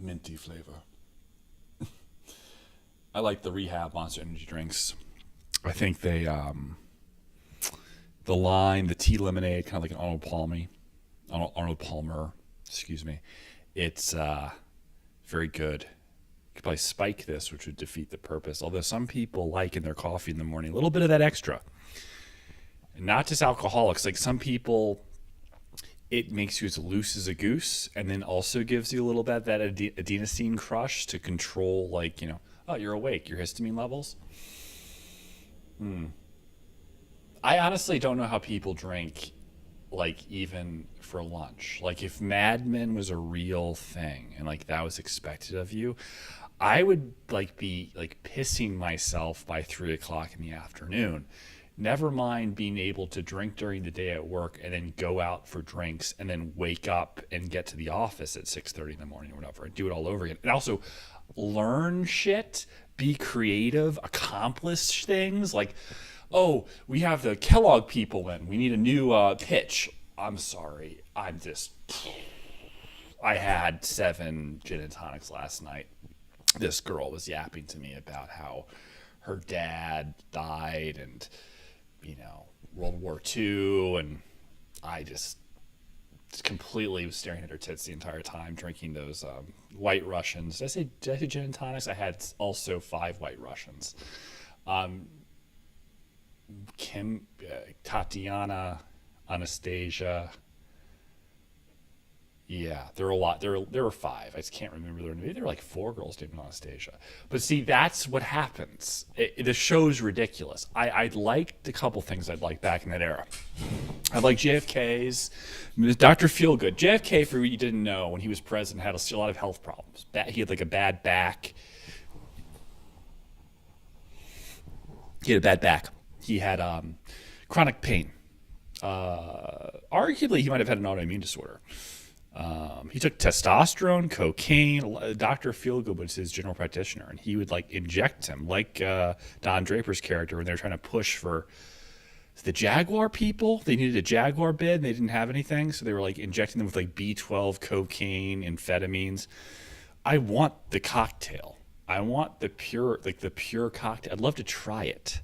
minty flavor. I like the Rehab Monster Energy drinks. I think the line, the tea lemonade, kind of like an Arnold Palmer, excuse me. It's very good. You could probably spike this, which would defeat the purpose. Although some people like in their coffee in the morning a little bit of that extra. And not just alcoholics. Like some people, it makes you as loose as a goose, and then also gives you a little bit of that adenosine crush to control, like, oh, you're awake, your histamine levels. I honestly don't know how people drink, like, even for lunch. Like, if Mad Men was a real thing and, like, that was expected of you, I would, like, be, like, pissing myself by 3 o'clock in the afternoon. Never mind being able to drink during the day at work and then go out for drinks and then wake up and get to the office at 6:30 in the morning or whatever and do it all over again. And also learn shit, be creative, accomplish things like, oh, we have the Kellogg people in. We need a new pitch. I'm sorry. I had 7 gin and tonics last night. This girl was yapping to me about how her dad died and, World War II. And I just completely was staring at her tits the entire time, drinking those White Russians. Did I say gin and tonics? I had also 5 White Russians. Um, Tatiana, Anastasia. Yeah, there were a lot. There were 5. I just can't remember their name. Maybe there were like 4 girls named Anastasia. But see, that's what happens. The show's ridiculous. I liked a couple things I'd like back in that era. I like JFK's Dr. Feelgood. JFK, for what you didn't know, when he was president, had a lot of health problems. He had like a bad back. He had a bad back. He had chronic pain. Arguably, he might have had an autoimmune disorder. He took testosterone, cocaine. Dr. Feelgood was his general practitioner, and he would like inject him, like Don Draper's character when they were trying to push for the Jaguar people. They needed a Jaguar bid, and they didn't have anything, so they were like injecting them with like B12, cocaine, amphetamines. I want the cocktail. I want the pure cocktail. I'd love to try it.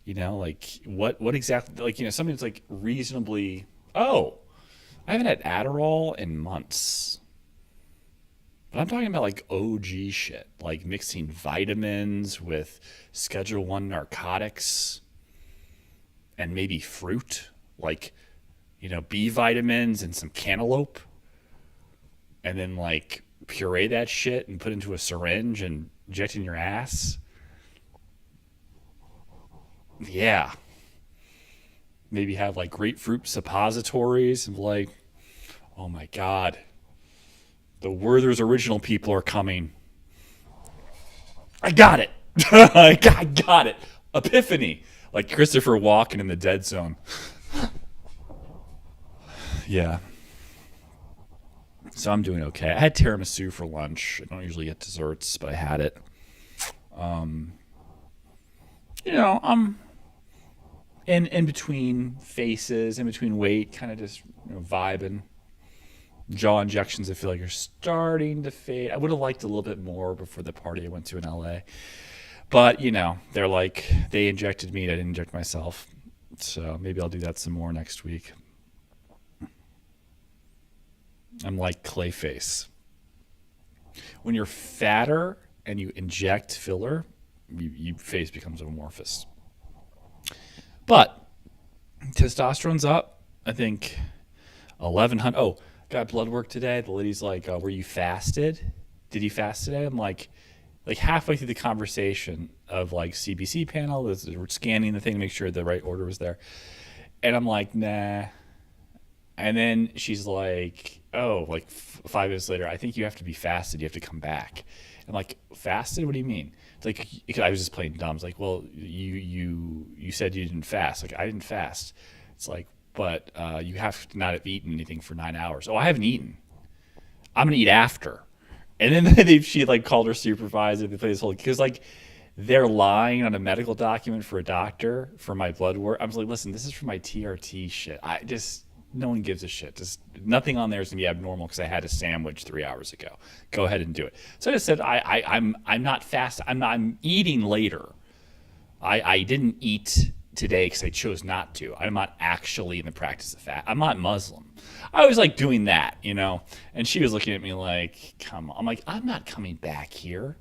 Like what exactly? Like something that's like reasonably. Oh, I haven't had Adderall in months. But I'm talking about like OG shit, like mixing vitamins with Schedule 1 narcotics and maybe fruit, like, B vitamins and some cantaloupe, and then like puree that shit and put into a syringe and inject in your ass. Yeah. Maybe have like grapefruit suppositories and like, oh my God, the Werther's original people are coming. I got it. I got it. Epiphany. Like Christopher Walken in the Dead Zone. Yeah. So I'm doing okay. I had tiramisu for lunch. I don't usually get desserts, but I had it. I'm in between faces, in between weight, kind of just vibing. Jaw injections, I feel like are starting to fade. I would have liked a little bit more before the party I went to in LA. But, they're like, they injected me, I didn't inject myself. So maybe I'll do that some more next week. I'm like Clayface. When you're fatter and you inject filler, your face becomes amorphous. But testosterone's up. I think 1100. Oh, got blood work today. The lady's like, "Were you fasted? Did you fast today?" I'm like halfway through the conversation of like CBC panel, we're scanning the thing to make sure the right order was there, and I'm like, "Nah." And then she's like, "Oh, like 5 minutes later, I think you have to be fasted. You have to come back." I'm like, "Fasted? What do you mean?" It's like, because I was just playing dumb. It's like, "Well, you said you didn't fast." Like, I didn't fast. It's like, but you have to not have eaten anything for 9 hours. Oh, I haven't eaten. I'm gonna eat after. And then she like called her supervisor. They play this whole because like they're lying on a medical document for a doctor for my blood work. I was like, listen, this is for my TRT shit. I just No one gives a shit. Just nothing on there is gonna be abnormal because I had a sandwich 3 hours ago. Go ahead and do it. So I just said I'm not fast. I'm eating later. I didn't eat today because I chose not to. I'm not actually in the practice of fast. I'm not Muslim. I was like doing that, you know. And she was looking at me like, "Come on." I'm like, "I'm not coming back here.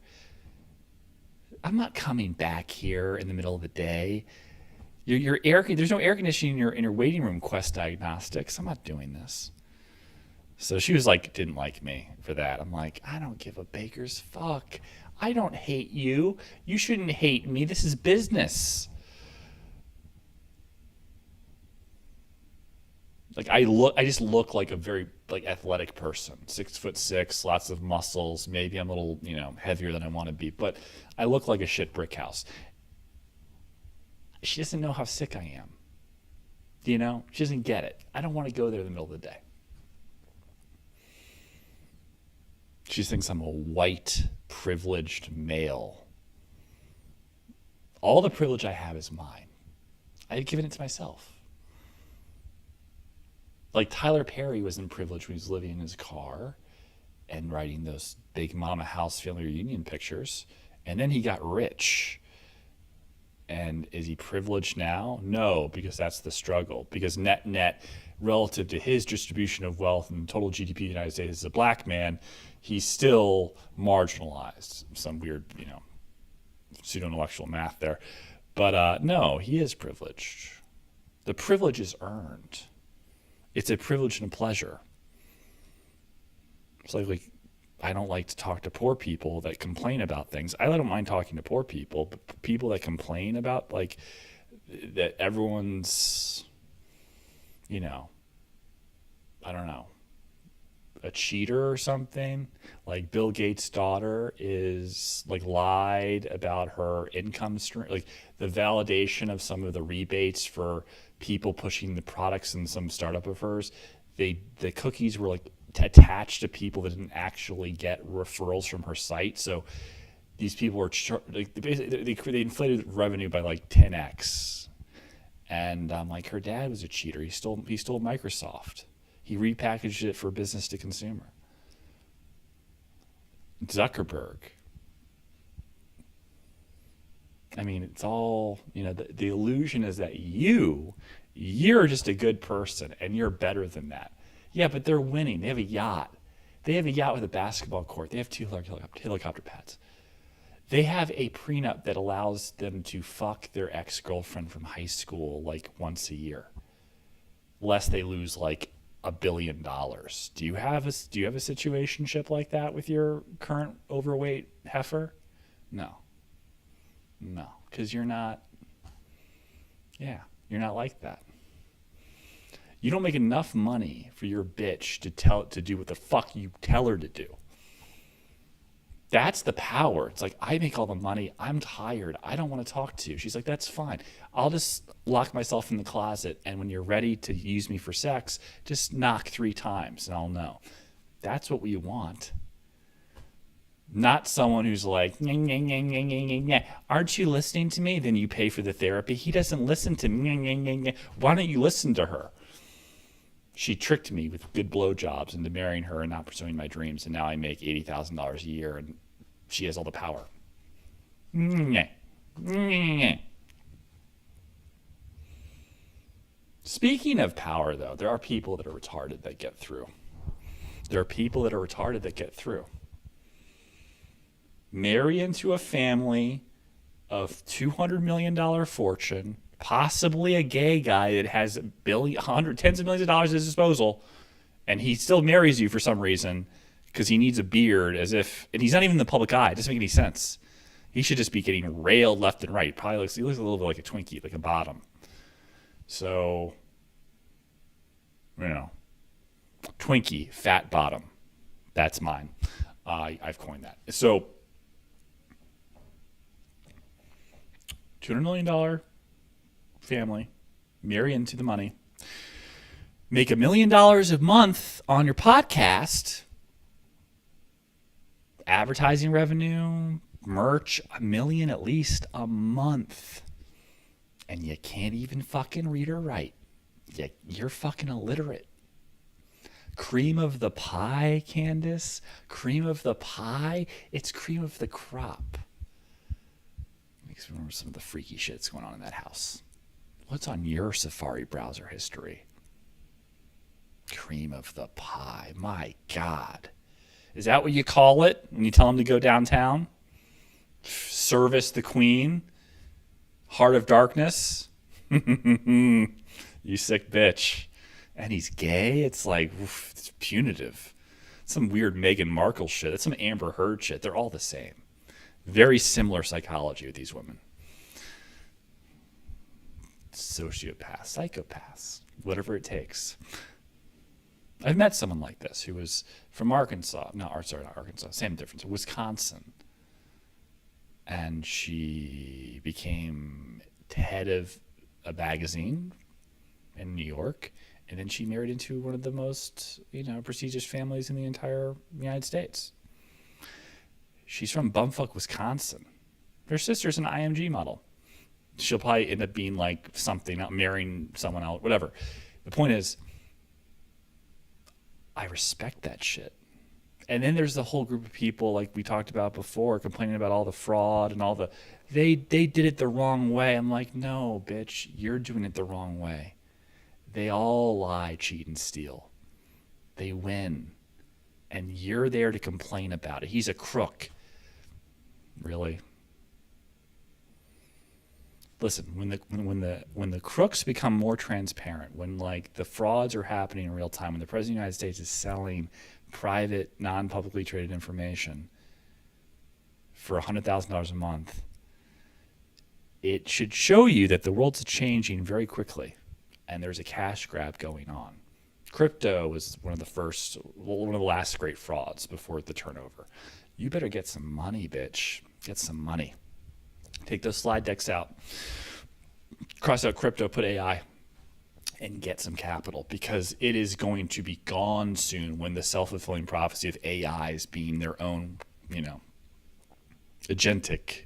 I'm not coming back here in the middle of the day. Your air. There's no air conditioning in your waiting room. Quest Diagnostics. I'm not doing this." So she was like, didn't like me for that. I'm like, I don't give a baker's fuck. I don't hate you. You shouldn't hate me. This is business. Like I just look like a very like athletic person, 6'6", lots of muscles. Maybe I'm a little, heavier than I want to be, but I look like a shit brick house. She doesn't know how sick I am. She doesn't get it. I don't want to go there in the middle of the day. She thinks I'm a white, privileged male. All the privilege I have is mine. I've given it to myself. Like Tyler Perry was in privilege when he was living in his car and writing those big Mama House family reunion pictures. And then he got rich. And is he privileged now? No, because that's the struggle. Because net, relative to his distribution of wealth and total GDP of the United States as a black man, he's still marginalized. Some weird, pseudo-intellectual math there. But no, he is privileged. The privilege is earned. It's a privilege and a pleasure. It's like I don't like to talk to poor people that complain about things. I don't mind talking to poor people, but people that complain about like that everyone's, I don't know, a cheater or something. Like Bill Gates' daughter is like lied about her income stream, like the validation of some of the rebates for people pushing the products in some startup of hers. The cookies were like attached to people that didn't actually get referrals from her site. So these people were they inflated revenue by like 10x. And like her dad was a cheater. He stole Microsoft. He repackaged it for business to consumer. Zuckerberg. I mean, it's all, the illusion is that you're just a good person and you're better than that. Yeah, but they're winning. They have a yacht. They have a yacht with a basketball court. They have 2 helicopter pads. They have a prenup that allows them to fuck their ex-girlfriend from high school like once a year, lest they lose like $1 billion. Do you have a situationship like that with your current overweight heifer? No, because you're not. Yeah, you're not like that. You don't make enough money for your bitch to do what the fuck you tell her to do. That's the power. It's like, I make all the money. I'm tired. I don't want to talk to you. She's like, that's fine. I'll just lock myself in the closet. And when you're ready to use me for sex, just knock 3 times and I'll know. That's what we want. Not someone who's like, nyeh, nyeh, nyeh, nyeh, nyeh, nyeh. Aren't you listening to me? Then you pay for the therapy. He doesn't listen to me. Nyeh, nyeh, nyeh, nyeh. Why don't you listen to her? She tricked me with good blowjobs into marrying her and not pursuing my dreams. And now I make $80,000 a year and she has all the power. Nyeh. Nyeh, nyeh. Speaking of power, though, there are people that are retarded that get through. Marry into a family of $200 million fortune, possibly a gay guy that has tens of millions of dollars at his disposal, and he still marries you for some reason because he needs a beard, and he's not even in the public eye. It doesn't make any sense. He should just be getting railed left and right. He looks a little bit like a Twinkie, like a bottom. So, Twinkie, fat bottom. That's mine. I've coined that. So, $200 million family, marry into the money, make $1 million a month on your podcast, advertising revenue, merch, $1 million at least a month, and you can't even fucking read or write. Yeah, you're fucking illiterate. Cream of the pie, Candace? Cream of the pie? It's cream of the crop. Makes me remember some of the freaky shit's going on in that house. What's on your Safari browser history? Cream of the pie. My God. Is that what you call it when you tell them to go downtown? Service the queen? Heart of darkness? You sick bitch. And he's gay? It's like, oof, it's punitive. Some weird Meghan Markle shit. It's some Amber Heard shit. They're all the same. Very similar psychology with these women. Sociopaths, psychopaths, whatever it takes. I've met someone like this who was from Arkansas. No, sorry, not Arkansas. Same difference. Wisconsin. And she became head of a magazine in New York. And then she married into one of the most, prestigious families in the entire United States. She's from bumfuck Wisconsin. Her sister's an IMG model. She'll probably end up being like something, not marrying someone else, whatever. The point is, I respect that shit. And then there's the whole group of people, like we talked about before, complaining about all the fraud and all the, they did it the wrong way. I'm like, no, bitch, you're doing it the wrong way. They all lie, cheat, and steal. They win. And you're there to complain about it. He's a crook. Really? Listen, when the crooks become more transparent, when like the frauds are happening in real time, when the President of the United States is selling private, non-publicly traded information for $100,000 a month, it should show you that the world's changing very quickly, and there's a cash grab going on. Crypto was one of the last great frauds before the turnover. You better get some money, bitch. Get some money. Take those slide decks out. Cross out crypto, put AI, and get some capital, because it is going to be gone soon when the self-fulfilling prophecy of AIs being their own, agentic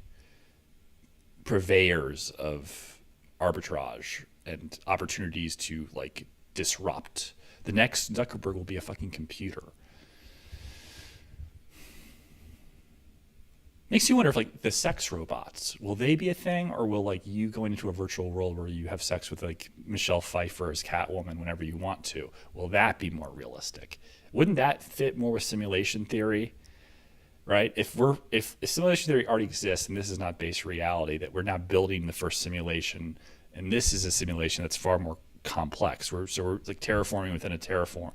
purveyors of arbitrage and opportunities to like disrupt. The next Zuckerberg will be a fucking computer. Makes you wonder if like the sex robots, will they be a thing, or will like you go into a virtual world where you have sex with like Michelle Pfeiffer as Catwoman whenever you want to? Will that be more realistic? Wouldn't that fit more with simulation theory? Right? If simulation theory already exists and this is not based reality, that we're now building the first simulation, and this is a simulation that's far more complex. We're like terraforming within a terraform.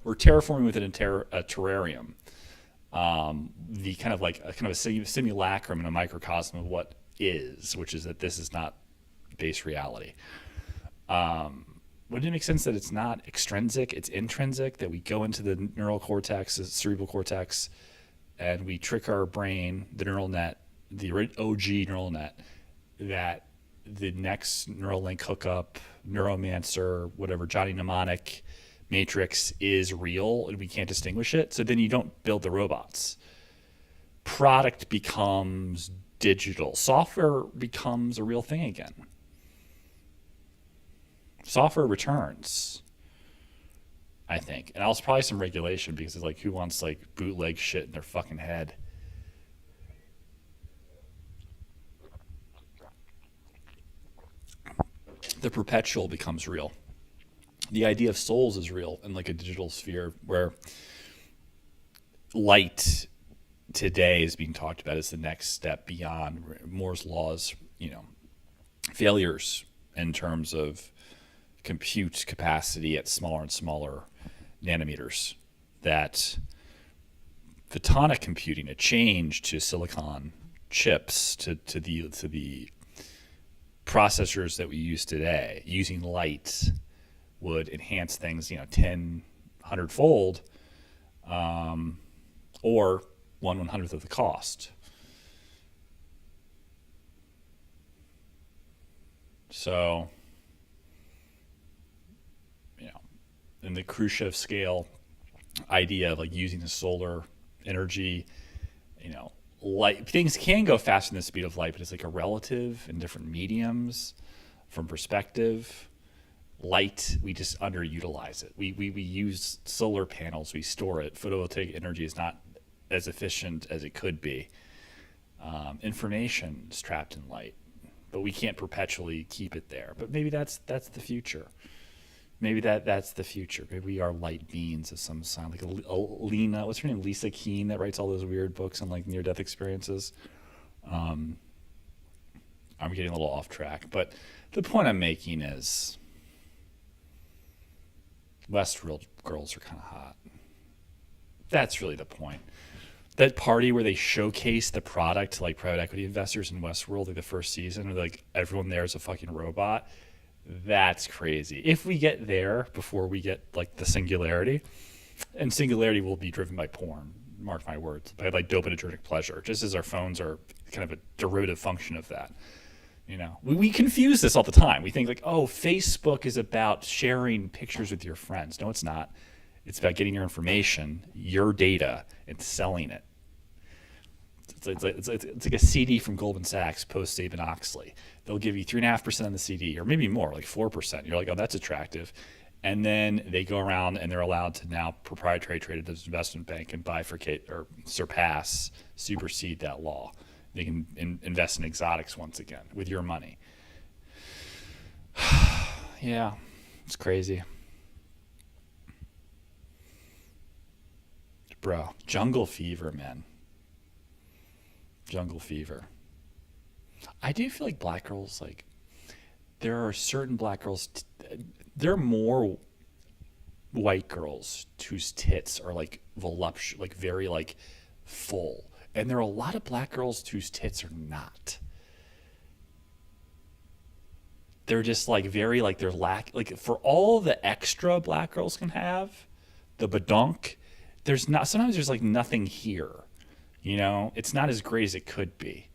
We're terraforming within a terrarium. The kind of a simulacrum and a microcosm of what is, which is that this is not base reality. Wouldn't it make sense that it's not extrinsic, it's intrinsic, that we go into the neural cortex, the cerebral cortex, and we trick our brain, the neural net, the OG neural net, that the next neural link hookup, neuromancer, whatever, Johnny Mnemonic matrix is real and we can't distinguish it? So then you don't build the robots. Product becomes digital. Software becomes a real thing again. Software returns, I think. And also probably some regulation, because it's like, who wants like bootleg shit in their fucking head? The perpetual becomes real. The idea of souls is real in like a digital sphere, where light today is being talked about as the next step beyond Moore's laws, failures in terms of compute capacity at smaller and smaller nanometers, that photonic computing, a change to silicon chips, to the processors that we use today, using light, would enhance things, 10, 100-fold, or 1/100th of the cost. So, in the Khrushchev scale idea of like using the solar energy, light, things can go faster than the speed of light, but it's like a relative in different mediums from perspective. light, we just underutilize it. We use solar panels, we store it. Photovoltaic energy is not as efficient as it could be. Information is trapped in light, but we can't perpetually keep it there. But maybe that's the future. Maybe that's the future. Maybe we are light beings of some kind. Like Lena, what's her name? Lisa Keene, that writes all those weird books on like near-death experiences. I'm getting a little off track, but the point I'm making is Westworld girls are kind of hot. That's really the point. That party where they showcase the product to like private equity investors in Westworld, like the first season, where like everyone there is a fucking robot. That's crazy. If we get there before we get like the singularity, and singularity will be driven by porn, mark my words, by like dopaminergic pleasure, just as our phones are kind of a derivative function of that. You know, we confuse this all the time. We think like, oh, Facebook is about sharing pictures with your friends. No, it's not. It's about getting your information, your data, and selling it. It's like a CD from Goldman Sachs post Saban Oxley. They'll give you 3.5% on the CD, or maybe more, like 4%. You're like, oh, that's attractive. And then they go around and they're allowed to now proprietary trade at this investment bank and bifurcate or supersede that law. They can invest in exotics once again with your money. Yeah, it's crazy. Bro, jungle fever, man. Jungle fever. I do feel like black girls, like, there are certain black girls, there are more white girls whose tits are like voluptuous, like very like full. And there are a lot of black girls whose tits are not. They're just like very like they're like for all the extra black girls can have, the badonk, there's not sometimes there's like nothing here. You know, it's not as great as it could be.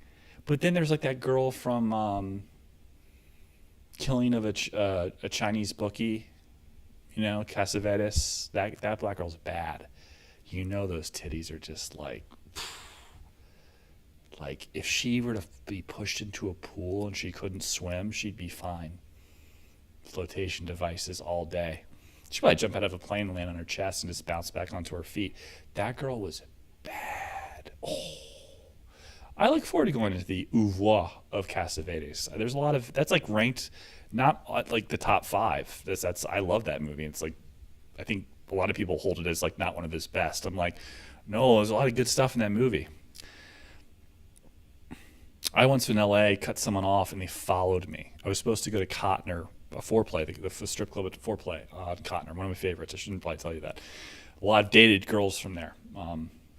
But then there's like that girl from Killing of a Chinese Bookie, you know, Cassavetes. That black girl's bad. You know, those titties are just like if she were to be pushed into a pool and she couldn't swim, she'd be fine. Flotation devices all day. She'd probably jump out of a plane and land on her chest and just bounce back onto her feet. That girl was bad. Oh. I look forward to going into the oeuvre of Cassavetes. There's a lot of that's like ranked, not like the top 5. That's I love that movie. It's like I think a lot of people hold it as like not one of his best. I'm like, no, there's a lot of good stuff in that movie. I once in LA cut someone off and they followed me. I was supposed to go to Cotner, a foreplay, the strip club at foreplay on Cotner, one of my favorites. I shouldn't probably tell you that. A lot of dated girls from there.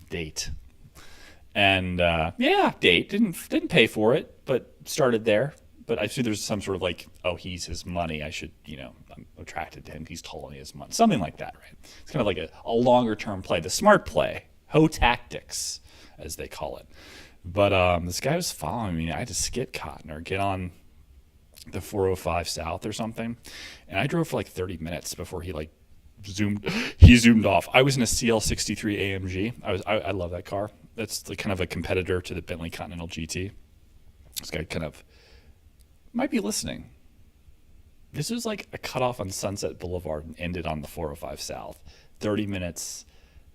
Date. And yeah, date didn't pay for it, but started there. But I see there's some sort of like, oh, he's his money. I should, you know, I'm attracted to him. He's tall and he has money, something like that, right? It's kind of like a longer term play, the smart play, hoe tactics, as they call it. But this guy was following me. I had to skip Cotton or get on the 405 South or something, and I drove for like 30 minutes before he like zoomed off. I was in a CL63 AMG. I love that car. That's like kind of a competitor to the Bentley Continental GT. This guy kind of might be listening. This was like a cutoff on Sunset Boulevard and ended on the 405 South. 30 minutes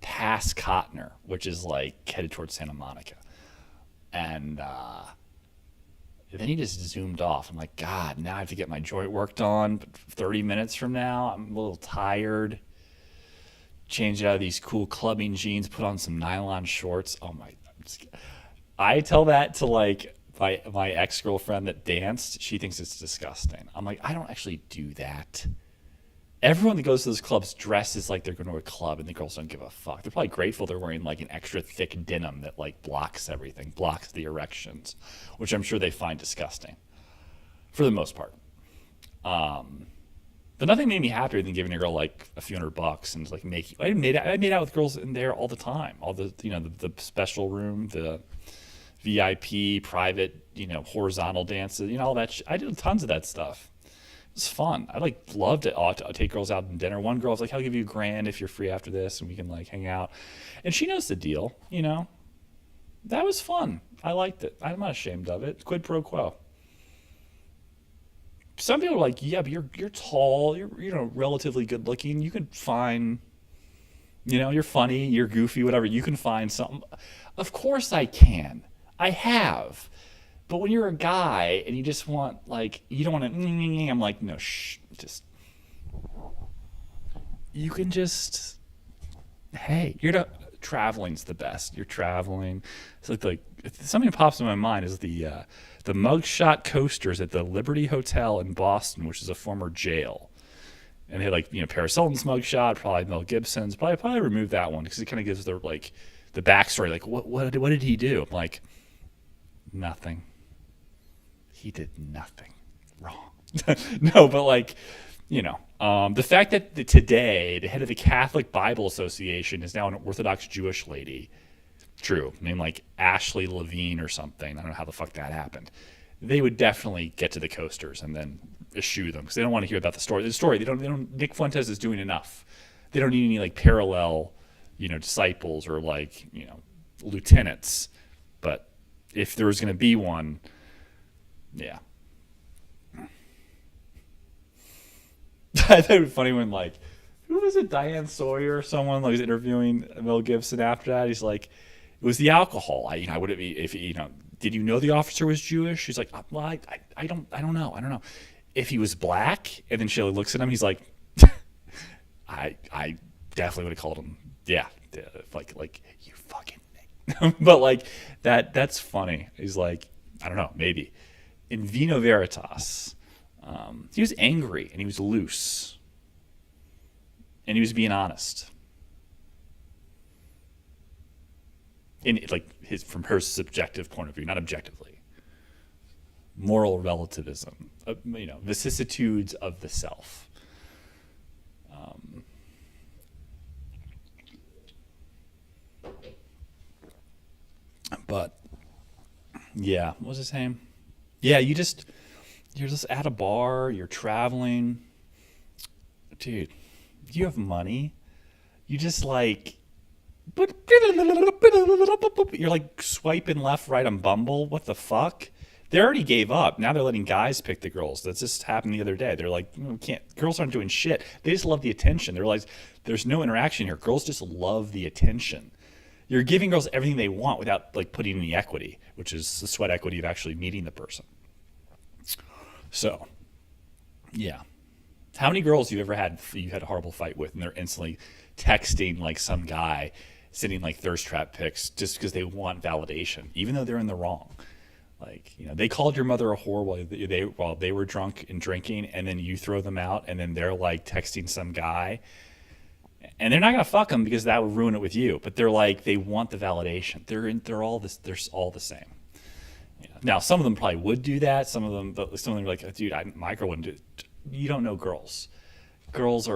past Cotner, which is like headed towards Santa Monica. And then he just zoomed off. I'm like, God, now I have to get my joint worked on. But 30 minutes from now, I'm a little tired. Change out of these cool clubbing jeans, put on some nylon shorts. Oh my! I tell that to like my ex-girlfriend that danced. She thinks it's disgusting. I'm like, I don't actually do that. Everyone that goes to those clubs dresses like they're going to a club, and the girls don't give a fuck. They're probably grateful they're wearing like an extra thick denim that like blocks everything, blocks the erections, which I'm sure they find disgusting, for the most part. But nothing made me happier than giving a girl like a few $100 and like making. I made out with girls in there all the time. All the the special room, the VIP private horizontal dances, all that. I did tons of that stuff. It's fun. I like loved it. I'll take girls out to dinner. One girl was like, I'll give you $1,000 if you're free after this and we can like hang out. And she knows the deal, That was fun. I liked it. I'm not ashamed of it. Quid pro quo. some people are like, yeah, but you're tall, you're relatively good looking. You can find, you're funny, you're goofy, whatever. You can find something. Of course I can. I have. But when you're a guy and you just want like you don't want to, I'm like, no, just you can just, hey, you're not traveling's the best. You're traveling. It's like something that pops in my mind is the mugshot coasters at the Liberty Hotel in Boston, which is a former jail. And they had like Paris Hilton's mugshot, probably Mel Gibson's. Probably remove that one because it kind of gives their like the backstory. Like what did he do? I'm like, nothing. He did nothing wrong. No, but like, the fact that today the head of the Catholic Bible Association is now an Orthodox Jewish lady, true, named like Ashley Levine or something. I don't know how the fuck that happened. They would definitely get to the coasters and then eschew them because they don't want to hear about the story. The story, they don't. Nick Fuentes is doing enough. They don't need any like parallel, disciples or like lieutenants. But if there was going to be one, yeah. I thought it was funny when like, who was it? Diane Sawyer or someone like was interviewing Mel Gibson after that. He's like, it was the alcohol. I wouldn't be if did you know the officer was Jewish? She's like, well, I don't know. If he was black, and then she looks at him, he's like, I definitely would have called him, yeah, like you fucking thing. But like that's funny. He's like, I don't know, maybe in Vino Veritas. He was angry and he was loose and he was being honest in like from her subjective point of view, not objectively. Moral relativism, vicissitudes of the self. But yeah, what was his name? Yeah, you're just at a bar, you're traveling. Dude, you have money. You just like you're like swiping left, right on Bumble. What the fuck? They already gave up. Now they're letting guys pick the girls. That just happened the other day. They're like, can't. Girls aren't doing shit. They just love the attention. They realize there's no interaction here. Girls just love the attention. You're giving girls everything they want without like putting in the equity, which is the sweat equity of actually meeting the person. So, yeah. How many girls you ever had you had a horrible fight with and they're instantly texting like some guy sending like thirst trap pics just because they want validation, even though they're in the wrong? Like, they called your mother a whore while they were drunk and drinking, and then you throw them out, and then they're like texting some guy, and they're not gonna fuck them because that would ruin it with you. But they're like they want the validation. They're all the same. Now, some of them probably would do that. Some of them are like, dude, my girl wouldn't do it. You don't know girls. Girls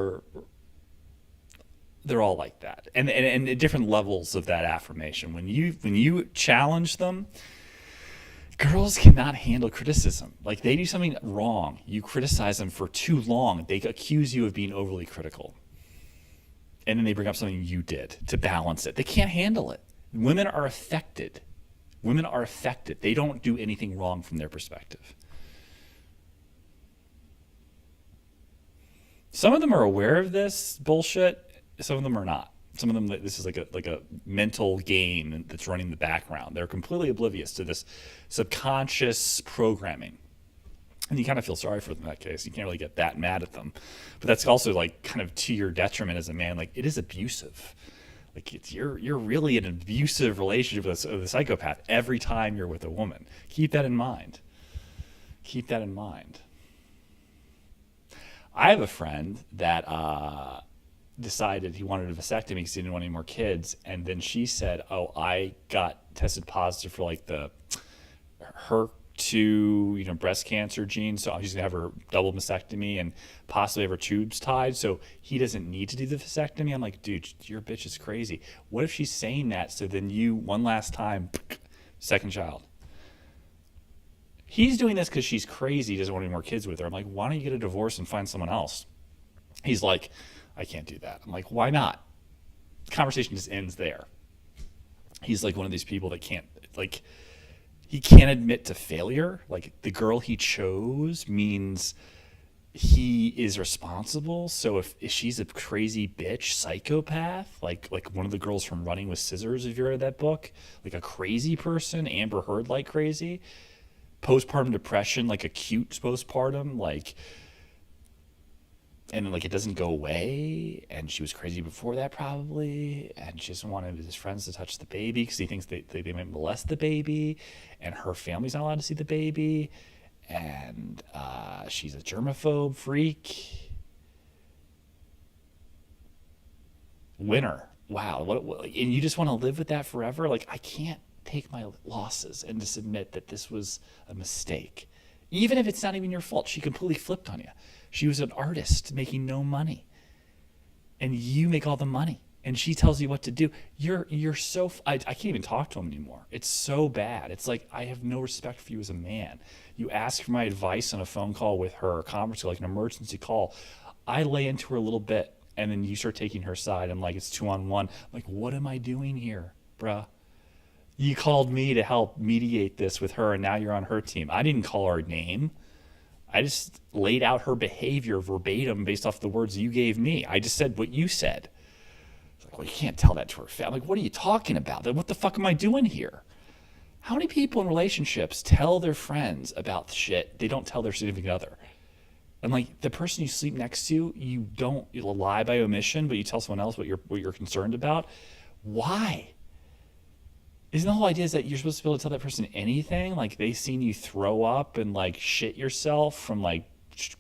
they're all like that, and at different levels of that affirmation. When you challenge them, girls cannot handle criticism. Like they do something wrong, you criticize them for too long. They accuse you of being overly critical, and then they bring up something you did to balance it. They can't handle it. Women are affected. They don't do anything wrong from their perspective. Some of them are aware of this bullshit. Some of them are not. Some of them, this is like a mental game that's running in the background. They're completely oblivious to this subconscious programming. And you kind of feel sorry for them in that case. You can't really get that mad at them. But that's also like kind of to your detriment as a man. Like it is abusive. Like you're really in an abusive relationship with a psychopath every time you're with a woman. Keep that in mind. I have a friend that decided he wanted a vasectomy because he didn't want any more kids, and then she said, "Oh, I got tested positive for like the HER2, breast cancer gene, so she's gonna have her double mastectomy and possibly have her tubes tied, so he doesn't need to do the vasectomy." I'm like, dude, your bitch is crazy. What if she's saying that so then you one last time, second child? He's doing this because she's crazy, doesn't want any more kids with her. I'm like, why don't you get a divorce and find someone else? He's like, I can't do that. I'm like, why not? The conversation just ends there. He's like one of these people that can't, like, he can't admit to failure. Like the girl he chose means he is responsible. So if she's a crazy bitch psychopath, like one of the girls from Running with Scissors, if you read that book, like a crazy person, Amber Heard like crazy, postpartum depression, like acute postpartum, like, and like it doesn't go away, and she was crazy before that probably, and she doesn't want his friends to touch the baby because he thinks they might molest the baby, and her family's not allowed to see the baby, and she's a germaphobe freak. Winner. Wow. And you just want to live with that forever? Like, I can't take my losses and just admit that this was a mistake. Even if it's not even your fault, she completely flipped on you. She was an artist making no money, and you make all the money, and she tells you what to do. You're so I can't even talk to him anymore. It's so bad. It's like I have no respect for you as a man. You ask for my advice on a phone call with her, a conference call, like an emergency call. I lay into her a little bit, and then you start taking her side. I'm like, it's 2-on-1. I'm like, what am I doing here, bruh? You called me to help mediate this with her, and now you're on her team. I didn't call her name. I just laid out her behavior verbatim based off the words you gave me. I just said what you said. It's like, well, you can't tell that to her family. I'm like, what are you talking about? Then what the fuck am I doing here? How many people in relationships tell their friends about shit they don't tell their significant other? And like the person you sleep next to, you'll lie by omission, but you tell someone else what you're concerned about. Why? Isn't the whole idea is that you're supposed to be able to tell that person anything? Like they've seen you throw up and like shit yourself from like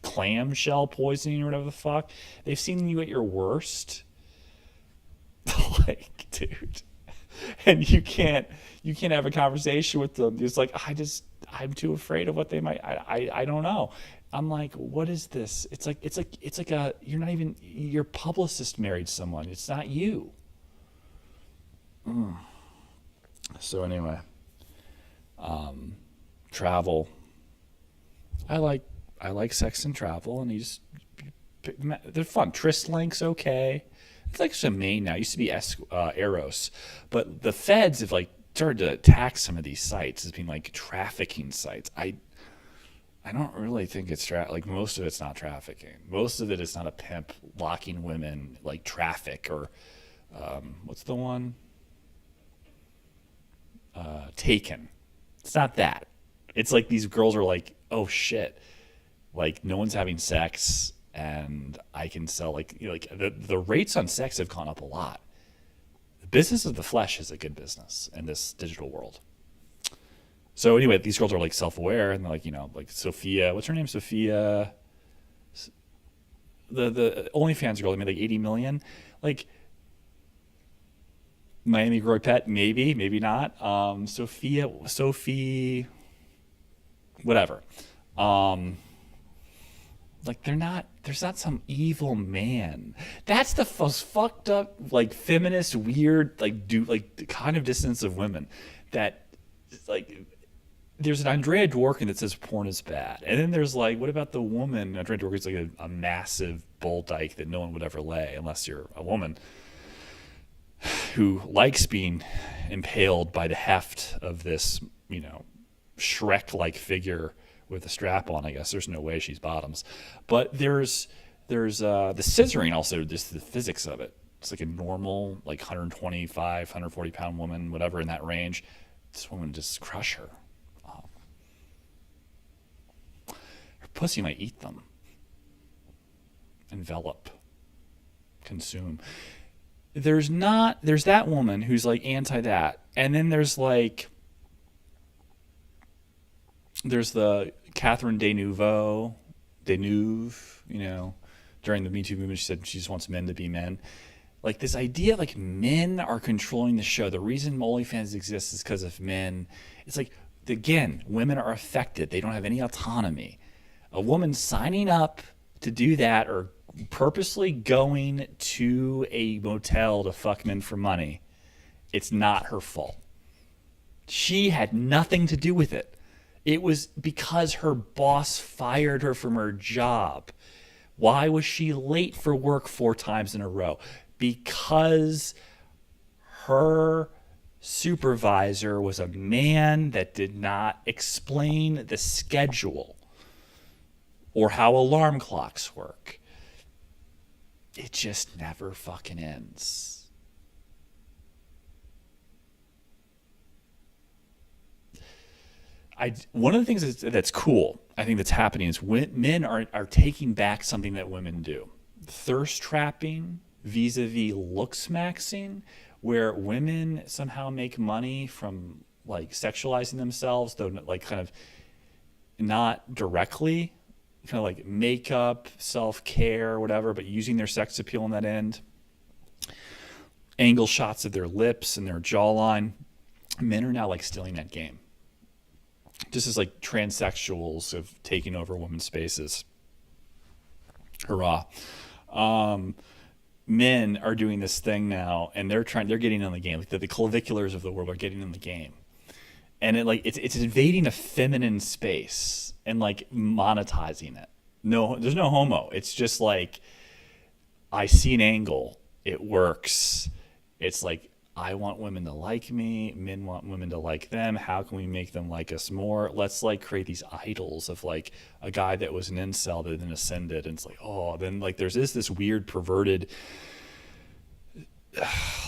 clamshell poisoning or whatever the fuck. They've seen you at your worst. Like, dude. And you can't have a conversation with them. It's like I'm too afraid of what they might. I don't know. I'm like, what is this? It's like you're not even your publicist married someone. It's not you. So anyway, travel. I like sex and travel, and they're fun. Tryst Link's okay. It's like some Maine now. It used to be Eros, but the feds have like started to attack some of these sites as being like trafficking sites. I don't really think it's like most of it's not trafficking. Most of it is not a pimp locking women like traffic or what's the one? Taken. It's not that. It's like these girls are like, oh shit, like no one's having sex, and I can sell like the rates on sex have gone up a lot. The business of the flesh is a good business in this digital world. So anyway, these girls are like self-aware, and they're like, like Sophia, what's her name? Sophia, the OnlyFans girl that made like 80 million, like. Miami Groy Pet, maybe not. Sophie, whatever. Like there's not some evil man. That's the most fucked up, like feminist, weird, like the kind of distance of women that, like, there's an Andrea Dworkin that says porn is bad, and then there's like, what about the woman? Andrea Dworkin's like a massive bull dyke that no one would ever lay unless you're a woman who likes being impaled by the heft of this, Shrek-like figure with a strap on. I guess there's no way she's bottoms, but there's the scissoring also. Just the physics of it. It's like a normal, like 125, 140 pound woman, whatever in that range. This woman just crush her. Her pussy might eat them, envelop, consume. There's that woman who's like anti that, and then there's the Catherine Deneuve, during the Me Too movement, she said she just wants men to be men. Like this idea, like men are controlling the show. The reason OnlyFans exists is because of men. It's like, again, women are affected. They don't have any autonomy. A woman signing up to do that or purposely going to a motel to fuck men for money, it's not her fault. She had nothing to do with it. It was because her boss fired her from her job. Why was she late for work 4 times in a row? Because her supervisor was a man that did not explain the schedule or how alarm clocks work. It just never fucking ends. One of the things that's cool, I think that's happening is men are taking back something that women do. Thirst trapping vis-a-vis looks maxing, where women somehow make money from like sexualizing themselves, though like kind of not directly, kind of like makeup, self-care, whatever, but using their sex appeal on that end. Angle shots of their lips and their jawline. Men are now like stealing that game. Just as like transsexuals have taken over women's spaces. Hurrah. Men are doing this thing now, and they're getting in the game. Like the claviculars of the world are getting in the game, and it's invading a feminine space and like monetizing it. No, there's no homo. It's just like, I see an angle, it works. It's like, I want women to like me, men want women to like them. How can we make them like us more? Let's like create these idols of like a guy that was an incel that then ascended, and it's like, oh, then like there's this weird perverted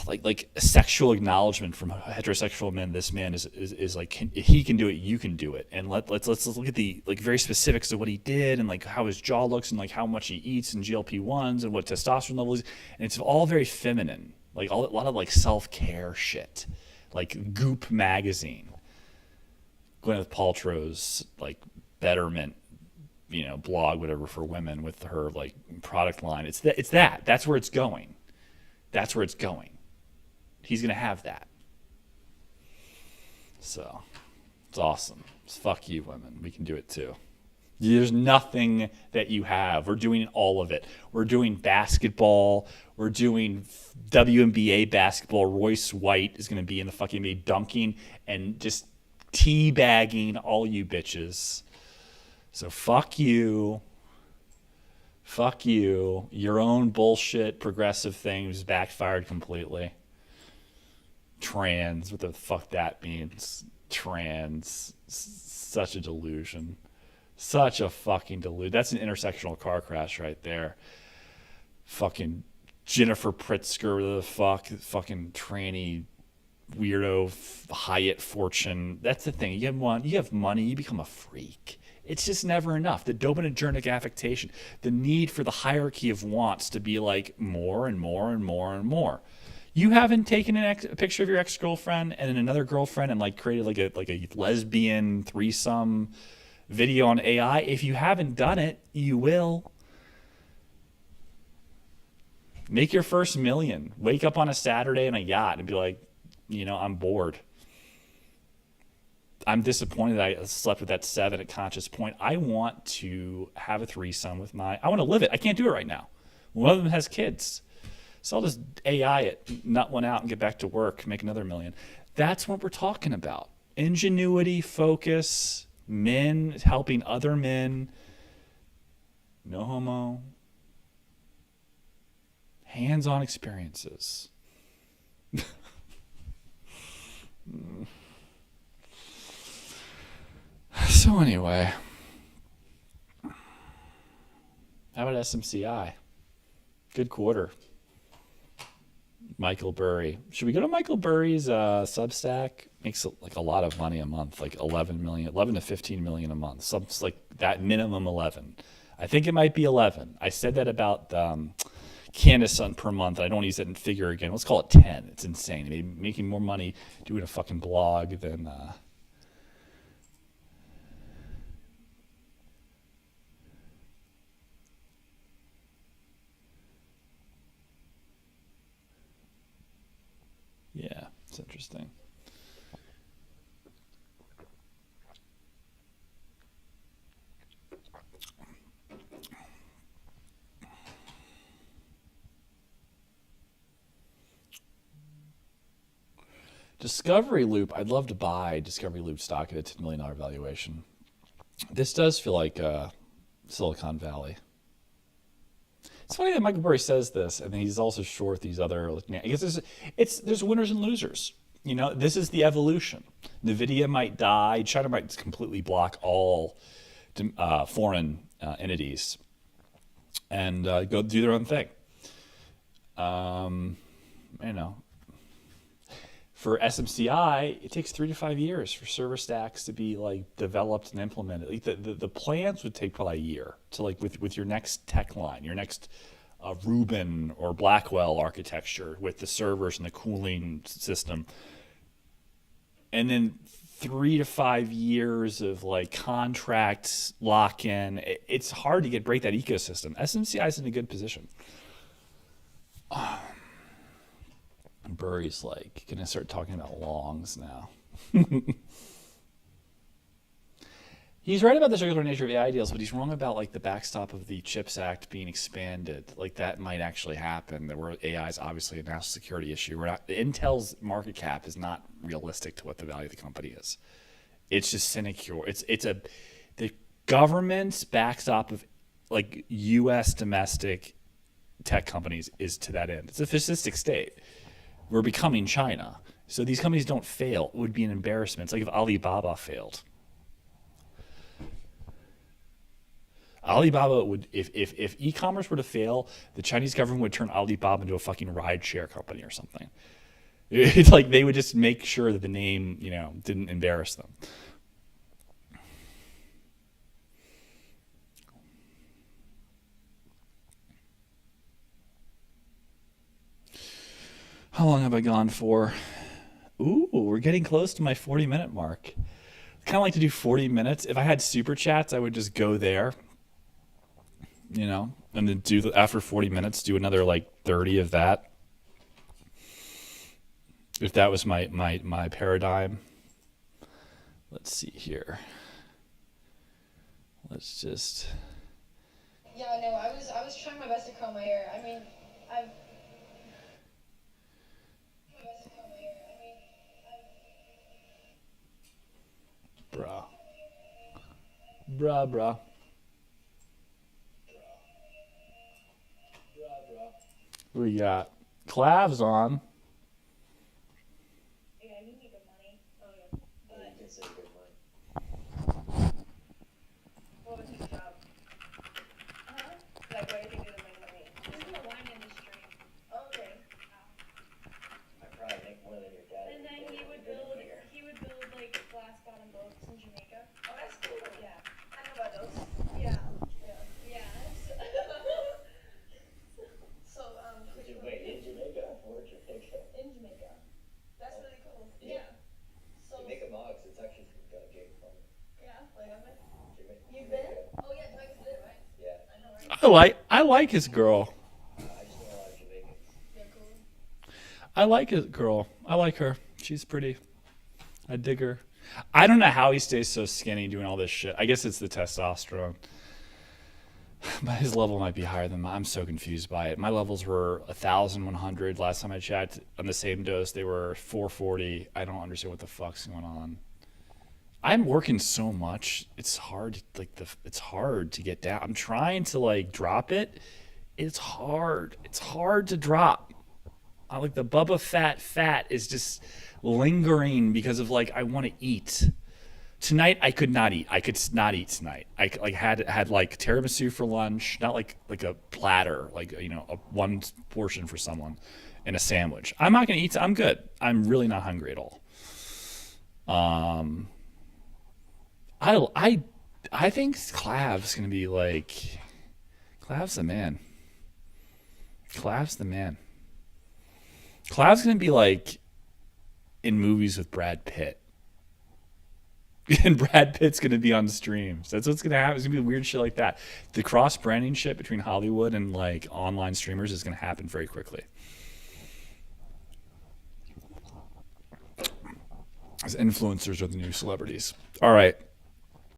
like sexual acknowledgement from heterosexual men. This man is like, he can do it, you can do it. And let's look at the like very specifics of what he did, and like how his jaw looks, and like how much he eats, and GLP-1s, and what testosterone level is. And it's all very feminine, like a lot of like self-care shit, like Goop magazine, Gwyneth Paltrow's like Betterment, blog, whatever, for women with her like product line. That's where it's going. That's where it's going. He's going to have that. So, it's awesome. Fuck you, women. We can do it too. There's nothing that you have. We're doing all of it. We're doing basketball. We're doing WNBA basketball. Royce White is going to be in the fucking NBA dunking and just teabagging all you bitches. So, fuck you. Fuck you. Your own bullshit progressive things backfired completely. Trans, what the fuck that means. Trans. Such a delusion. Such a fucking delusion. That's an intersectional car crash right there. Fucking Jennifer Pritzker, the fucking tranny weirdo Hyatt fortune. That's the thing. You have money, you become a freak. It's just never enough. The dopaminergic affectation, the need for the hierarchy of wants to be like more and more and more and more. You haven't taken a picture of your ex-girlfriend and then another girlfriend and like created like a lesbian threesome video on AI. If you haven't done it, you will. Make your first million. Wake up on a Saturday in a yacht and be like, I'm bored. I'm disappointed that I slept with that 7 at Conscious Point. I want to have a threesome with I want to live it. I can't do it right now. One of them has kids. So I'll just AI it, nut one out, and get back to work, make another million. That's what we're talking about. Ingenuity, focus, men helping other men. No homo. Hands-on experiences. So anyway, how about SMCI? Good quarter. Michael Burry. Should we go to Michael Burry's Substack? Makes like a lot of money a month, like 11 to 15 million a month. Something like that, minimum 11. I think it might be 11. I said that about Candace per month. I don't want to use that in figure again. Let's call it 10. It's insane. Maybe making more money doing a fucking blog than yeah, it's interesting. Discovery Loop. I'd love to buy Discovery Loop stock at a $10 million valuation. This does feel like Silicon Valley. It's funny that Michael Burry says this, and he's also short these other. I guess there's winners and losers. You know, this is the evolution. NVIDIA might die. China might completely block all foreign entities and go do their own thing. Um, you know, for SMCI, it takes 3 to 5 years for server stacks to be like developed and implemented. Like the plans would take probably a year to like with your next tech line, your next Rubin or Blackwell architecture with the servers and the cooling system, and then 3 to 5 years of like contracts lock in. It's hard to break that ecosystem. SMCI is in a good position. Burry's like gonna start talking about longs now. He's right about the circular nature of AI deals, but he's wrong about like the backstop of the CHIPS Act being expanded. Like that might actually happen. That where AI is obviously a national security issue. We're not, Intel's market cap is not realistic to what the value of the company is. It's just sinecure. It's a the government's backstop of like U.S. domestic tech companies is to that end. It's a fascistic state. We're becoming China. So these companies don't fail. It would be an embarrassment. It's like if Alibaba failed. Alibaba would, if e-commerce were to fail, the Chinese government would turn Alibaba into a fucking rideshare company or something. It's like they would just make sure that the name, you know, didn't embarrass them. How long have I gone for? Ooh, we're getting close to my 40-minute mark. I kind of like to do 40 minutes. If I had super chats, I would just go there, you know, and then after 40 minutes, do another like 30 of that. If that was my paradigm. Let's see here. Let's just. Yeah, no, I was trying my best to curl my hair. I mean, I've my best to curl my hair. I mean, Bruh. Bruh. We got Clavs on. yeah, you need the money. Oh yeah, but You can say good money. what was your job? Huh? Like, what do you think is the main money? It's in the wine industry. Okay. I probably make more than your dad. And then he would build like glass bottom boats in Jamaica. Oh, that's cool. Yeah. I know about those. Yeah. Yeah. Yeah. So, Wait, in Jamaica or Jamaica? in Jamaica. That's really cool. Yeah. So, Jamaica Mogs, it's actually game from yeah, like I've been. Jamaica. You've been? Oh yeah, Jamaica's lit, right? Yeah. I know, right? I like his girl. I just know a lot of Jamaicans. They're cool. I like his girl. I like her. She's pretty. I dig her. I don't know how he stays so skinny doing all this shit. I guess it's the testosterone. But his level might be higher than mine. I'm so confused by it. My levels were 1,100 last time I checked. On the same dose, they were 440. I don't understand what the fuck's going on. I'm working so much. It's hard. It's hard to get down. I'm trying to like drop it. It's hard. It's hard to drop. I like the Bubba fat is just lingering because of like I want to eat. Tonight I could not eat. I could not eat tonight. I like had like tiramisu for lunch, not like a platter, like you know, one portion for someone, and a sandwich. I'm not gonna eat. I'm good. I'm really not hungry at all. Um, I think Clav's gonna be like, Clav's the man. Clav's the man. Clav's gonna be like in movies with Brad Pitt. And Brad Pitt's going to be on streams. That's what's going to happen. It's going to be weird shit like that. The cross branding shit between Hollywood and like online streamers is going to happen very quickly. As influencers are the new celebrities. All right.